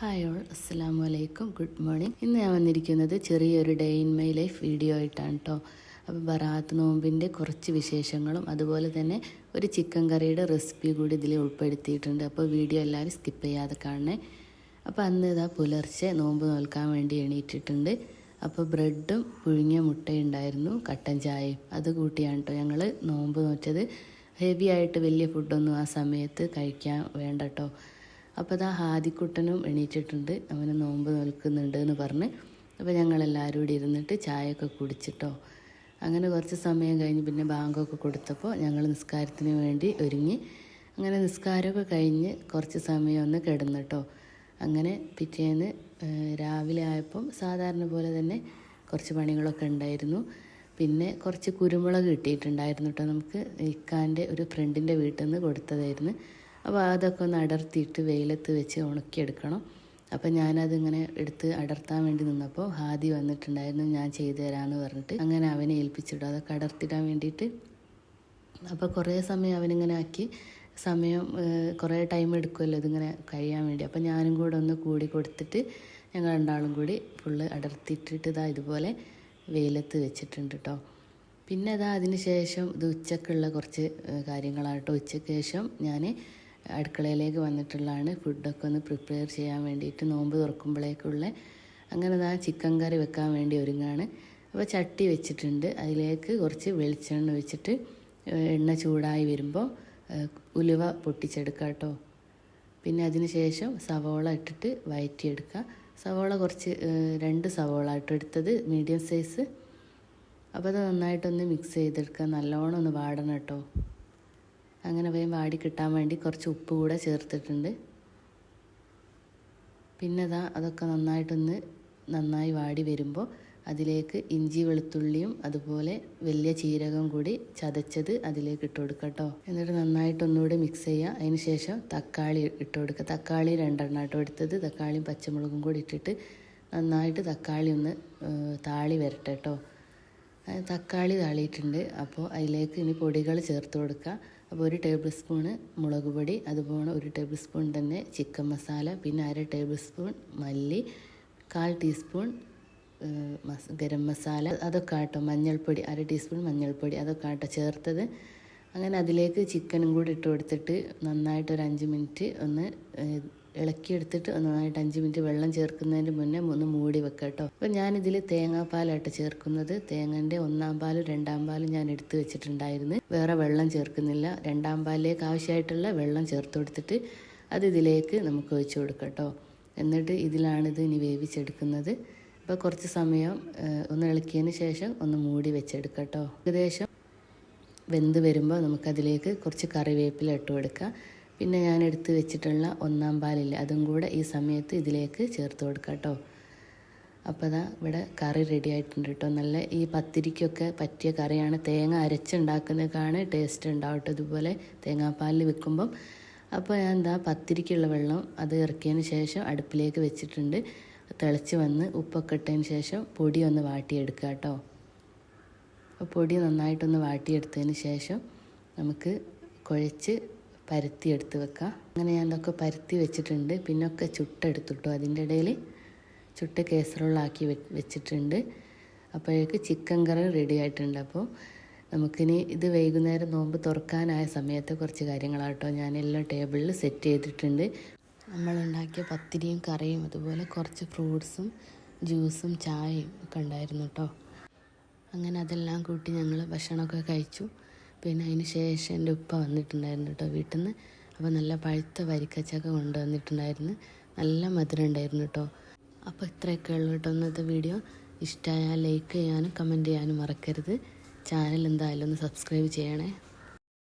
Hi all, അസ്സലാമു അലൈക്കും, good morning. ഇന്ന് ഞാൻ വന്നിരിക്കുന്നത് ചെറിയൊരു day in my life video ആയിട്ടാണ് കേട്ടോ. അപ്പോൾ ബറാത്ത് നോമ്പിൻ്റെ കുറച്ച് വിശേഷങ്ങളും അതുപോലെ തന്നെ ഒരു ചിക്കൻ കറിയുടെ റെസിപ്പി കൂടി ഇതിൽ ഉൾപ്പെടുത്തിയിട്ടുണ്ട്. അപ്പോൾ വീഡിയോ എല്ലാവരും സ്കിപ്പ് ചെയ്യാതെ കാണണേ. അപ്പോൾ അന്ന് ഇതാ പുലർച്ചെ നോമ്പ് നോൽക്കാൻ വേണ്ടി എണീറ്റിട്ടുണ്ട്. അപ്പോൾ ബ്രെഡും പുഴുങ്ങിയ മുട്ടയുണ്ടായിരുന്നു, കട്ടൻ ചായയും അത് കൂട്ടിയാണ് കേട്ടോ ഞങ്ങൾ നോമ്പ് നോറ്റത്. ഹെവി ആയിട്ട് വലിയ ഫുഡൊന്നും ആ സമയത്ത് കഴിക്കാൻ വേണ്ട കേട്ടോ. അപ്പോൾ അതാ ഹാദിക്കുട്ടനും എണീറ്റിട്ടുണ്ട്, അവന് നോമ്പ് നോൽക്കുന്നുണ്ട് എന്ന് പറഞ്ഞ്. അപ്പോൾ ഞങ്ങളെല്ലാവരും കൂടി ഇരുന്നിട്ട് ചായയൊക്കെ കുടിച്ചിട്ടോ. അങ്ങനെ കുറച്ച് സമയം കഴിഞ്ഞ് പിന്നെ ബാങ്കൊക്കെ കൊടുത്തപ്പോൾ ഞങ്ങൾ നിസ്കാരത്തിന് വേണ്ടി ഒരുങ്ങി. അങ്ങനെ നിസ്കാരമൊക്കെ കഴിഞ്ഞ് കുറച്ച് സമയം ഒന്ന് കിടന്നിട്ടോ. അങ്ങനെ പിറ്റേന്ന് രാവിലെ ആയപ്പം സാധാരണ പോലെ തന്നെ കുറച്ച് പണികളൊക്കെ ഉണ്ടായിരുന്നു. പിന്നെ കുറച്ച് കുരുമുളക് കിട്ടിയിട്ടുണ്ടായിരുന്നു കേട്ടോ. നമുക്ക് ഇക്കാൻ്റെ ഒരു ഫ്രണ്ടിൻ്റെ വീട്ടിൽ നിന്ന് കൊടുത്തതായിരുന്നു. അപ്പോൾ അതൊക്കെ ഒന്ന് അടർത്തിയിട്ട് വെയിലത്ത് വെച്ച് ഉണക്കിയെടുക്കണം. അപ്പോൾ ഞാനതിങ്ങനെ എടുത്ത് അടർത്താൻ വേണ്ടി നിന്നപ്പോൾ ഹാദി വന്നിട്ടുണ്ടായിരുന്നു, ഞാൻ ചെയ്തു തരാമെന്ന് പറഞ്ഞിട്ട്. അങ്ങനെ അവനെ ഏൽപ്പിച്ചിട്ടു അതൊക്കെ അടർത്തിടാൻ വേണ്ടിയിട്ട്. അപ്പോൾ കുറേ സമയം അവനിങ്ങനെ ആക്കി, സമയം കുറേ ടൈം എടുക്കുമല്ലോ ഇതിങ്ങനെ കഴിയാൻ വേണ്ടി. അപ്പോൾ ഞാനും കൂടെ ഒന്ന് കൂടി കൊടുത്തിട്ട് ഞങ്ങൾ രണ്ടാളും കൂടി ഫുള്ള് അടർത്തിയിട്ടിട്ട് ഇതാ ഇതുപോലെ വെയിലത്ത് വെച്ചിട്ടുണ്ട് കേട്ടോ. പിന്നെ അതാ അതിന് ശേഷം ഇത് ഉച്ചക്കുള്ള കുറച്ച് കാര്യങ്ങളാട്ടോ. ഉച്ചയ്ക്ക് ശേഷം ഞാൻ അടുക്കളയിലേക്ക് വന്നിട്ടുള്ളതാണ് ഫുഡൊക്കെ ഒന്ന് പ്രിപ്പയർ ചെയ്യാൻ വേണ്ടിയിട്ട്, നോമ്പ് തുറക്കുമ്പോഴേക്കുള്ള. അങ്ങനെ ഞാൻ ചിക്കൻ കറി വെക്കാൻ വേണ്ടി ഒരുങ്ങാണ്. അപ്പോൾ ചട്ടി വെച്ചിട്ടുണ്ട്, അതിലേക്ക് കുറച്ച് വെളിച്ചെണ്ണ ഒഴിച്ചിട്ട് എണ്ണ ചൂടായി വരുമ്പോൾ ഉലുവ പൊട്ടിച്ചെടുക്കുക കേട്ടോ. പിന്നെ അതിന് ശേഷം സവോള ഇട്ടിട്ട് വഴറ്റിയെടുക്കുക. സവോള കുറച്ച് 2 സവോള ഇട്ട് എടുത്തത്, മീഡിയം സൈസ്. അപ്പോൾ അത് നന്നായിട്ടൊന്ന് മിക്സ് ചെയ്തെടുക്കുക, നല്ലോണം ഒന്ന് വാടണം കേട്ടോ. അങ്ങനെ വേഗം വാടി കിട്ടാൻ വേണ്ടി കുറച്ച് ഉപ്പ് കൂടെ ചേർത്തിട്ടുണ്ട്. പിന്നെ അതൊക്കെ നന്നായി വാടി വരുമ്പോൾ അതിലേക്ക് ഇഞ്ചി വെളുത്തുള്ളിയും അതുപോലെ വലിയ ജീരകം കൂടി ചതച്ചത് അതിലേക്ക് ഇട്ട് കൊടുക്കുക കേട്ടോ. എന്നിട്ട് നന്നായിട്ടൊന്നുകൂടി മിക്സ് ചെയ്യുക. അതിന് ശേഷം തക്കാളി ഇട്ട് കൊടുക്കുക. തക്കാളി 2 എണ്ണം കേട്ടോ എടുത്തത്. തക്കാളിയും പച്ചമുളകും കൂടി ഇട്ടിട്ട് നന്നായിട്ട് തക്കാളി ഒന്ന് താളി വരട്ടെ കേട്ടോ. തക്കാളി താളിയിട്ടുണ്ട്. അപ്പോൾ അതിലേക്ക് ഇനി പൊടികൾ ചേർത്ത് കൊടുക്കുക. അപ്പോൾ 1 ടേബിൾ സ്പൂണ് മുളക് പൊടി, അതുപോലെ 1 ടേബിൾ സ്പൂൺ തന്നെ ചിക്കൻ മസാല, പിന്നെ 1/2 ടേബിൾ സ്പൂൺ മല്ലി, 1/4 ടീസ്പൂൺ ഗരം മസാല, അതൊക്കെ ആട്ടോ. മഞ്ഞൾപ്പൊടി 1/2 ടീസ്പൂൺ മഞ്ഞൾപ്പൊടി, അതൊക്കെ ആട്ടോ ചേർത്തത്. അങ്ങനെ അതിലേക്ക് ചിക്കനും കൂടി ഇട്ട് കൊടുത്തിട്ട് നന്നായിട്ട് ഒരു 5 മിനിറ്റ് ഒന്ന് ഇളക്കിയെടുത്തിട്ട് നന്നായിട്ട് 5 മിനിറ്റ് വെള്ളം ചേർക്കുന്നതിന് മുന്നേ ഒന്ന് മൂടി വെക്കുക കേട്ടോ. അപ്പോൾ ഞാനിതിൽ തേങ്ങാപ്പാലായിട്ട് ചേർക്കുന്നത്. തേങ്ങൻ്റെ 1-ാം പാലും 2-ാം പാലും ഞാൻ എടുത്ത് വെച്ചിട്ടുണ്ടായിരുന്നു. വേറെ വെള്ളം ചേർക്കുന്നില്ല. 2-ാം പാലിലേക്ക് ആവശ്യമായിട്ടുള്ള വെള്ളം ചേർത്ത് കൊടുത്തിട്ട് അത് ഇതിലേക്ക് നമുക്ക് ഒഴിച്ചു കൊടുക്കാം കേട്ടോ. എന്നിട്ട് ഇതിലാണിത് ഇനി വേവിച്ചെടുക്കുന്നത്. അപ്പോൾ കുറച്ച് സമയം ഒന്ന് ഇളക്കിയതിന് ശേഷം ഒന്ന് മൂടി വെച്ചെടുക്കാം കേട്ടോ. ഏകദേശം വെന്ത് വരുമ്പോൾ നമുക്കതിലേക്ക് കുറച്ച് കറിവേപ്പില ഇട്ട് കൊടുക്കുക. പിന്നെ ഞാൻ എടുത്ത് വെച്ചിട്ടുള്ള 1-ാം പാലില്ല, അതും കൂടെ ഈ സമയത്ത് ഇതിലേക്ക് ചേർത്ത് കൊടുക്കാം കേട്ടോ. അപ്പോൾ ഇവിടെ കറി റെഡി ആയിട്ടുണ്ട് കേട്ടോ. നല്ല ഈ പത്തിരിക്കൊക്കെ പറ്റിയ കറിയാണ്. തേങ്ങ അരച്ചുണ്ടാക്കുന്നതൊക്കെയാണ് ടേസ്റ്റ് ഉണ്ടാവട്ടെ ഇതുപോലെ തേങ്ങാപ്പാലിൽ വെക്കുമ്പം. അപ്പോൾ ഞാൻ പത്തിരിക്കുള്ള വെള്ളം അത് ഇറക്കിയതിന് ശേഷം അടുപ്പിലേക്ക് വെച്ചിട്ടുണ്ട്. തിളച്ച് വന്ന് ഉപ്പൊക്കെ ഇട്ടതിന് ശേഷം പൊടി ഒന്ന് വാട്ടിയെടുക്കുക കേട്ടോ. അപ്പോൾ പൊടി നന്നായിട്ടൊന്ന് വാട്ടിയെടുത്തതിന് ശേഷം നമുക്ക് കുഴച്ച് പരത്തിയെടുത്ത് വെക്കാം. അങ്ങനെ ഞാൻ ഇതൊക്കെ പരത്തി വെച്ചിട്ടുണ്ട്. പിന്നൊക്കെ ചുട്ടെടുത്തിട്ടോ. അതിൻ്റെ ഇടയിൽ ചുട്ട് കേസറോളാക്കി വെച്ചിട്ടുണ്ട്. അപ്പോഴേക്ക് ചിക്കൻ കറി റെഡി ആയിട്ടുണ്ട്. അപ്പോൾ നമുക്കിനി ഇത് വൈകുന്നേരം നോമ്പ് തുറക്കാനായ സമയത്ത് കുറച്ച് കാര്യങ്ങളാട്ടോ ഞാനെല്ലാം ടേബിളിൽ സെറ്റ് ചെയ്തിട്ടുണ്ട്. നമ്മളുണ്ടാക്കിയ പത്തിരിയും കറിയും അതുപോലെ കുറച്ച് ഫ്രൂട്ട്സും ജ്യൂസും ചായയും ഒക്കെ ഉണ്ടായിരുന്നു കേട്ടോ. അങ്ങനെ അതെല്ലാം കൂട്ടി ഞങ്ങൾ ഭക്ഷണമൊക്കെ കഴിച്ചു. പിന്നെ അതിന് ശേഷം എൻ്റെ ഉപ്പ വന്നിട്ടുണ്ടായിരുന്നു കേട്ടോ വീട്ടിൽ നിന്ന്. അപ്പോൾ നല്ല പഴുത്ത വരിക്കച്ചക്ക കൊണ്ടുവന്നിട്ടുണ്ടായിരുന്നു. നല്ല മധുരം ഉണ്ടായിരുന്നു കേട്ടോ. അപ്പോൾ ഇത്രയൊക്കെ ഉള്ളൂ കേട്ടോ ഇന്നത്തെ വീഡിയോ. ഇഷ്ടമായാൽ ലൈക്ക് ചെയ്യാനും കമൻറ്റ് ചെയ്യാനും മറക്കരുത്. ചാനൽ എന്തായാലും ഒന്ന് സബ്സ്ക്രൈബ് ചെയ്യണേ.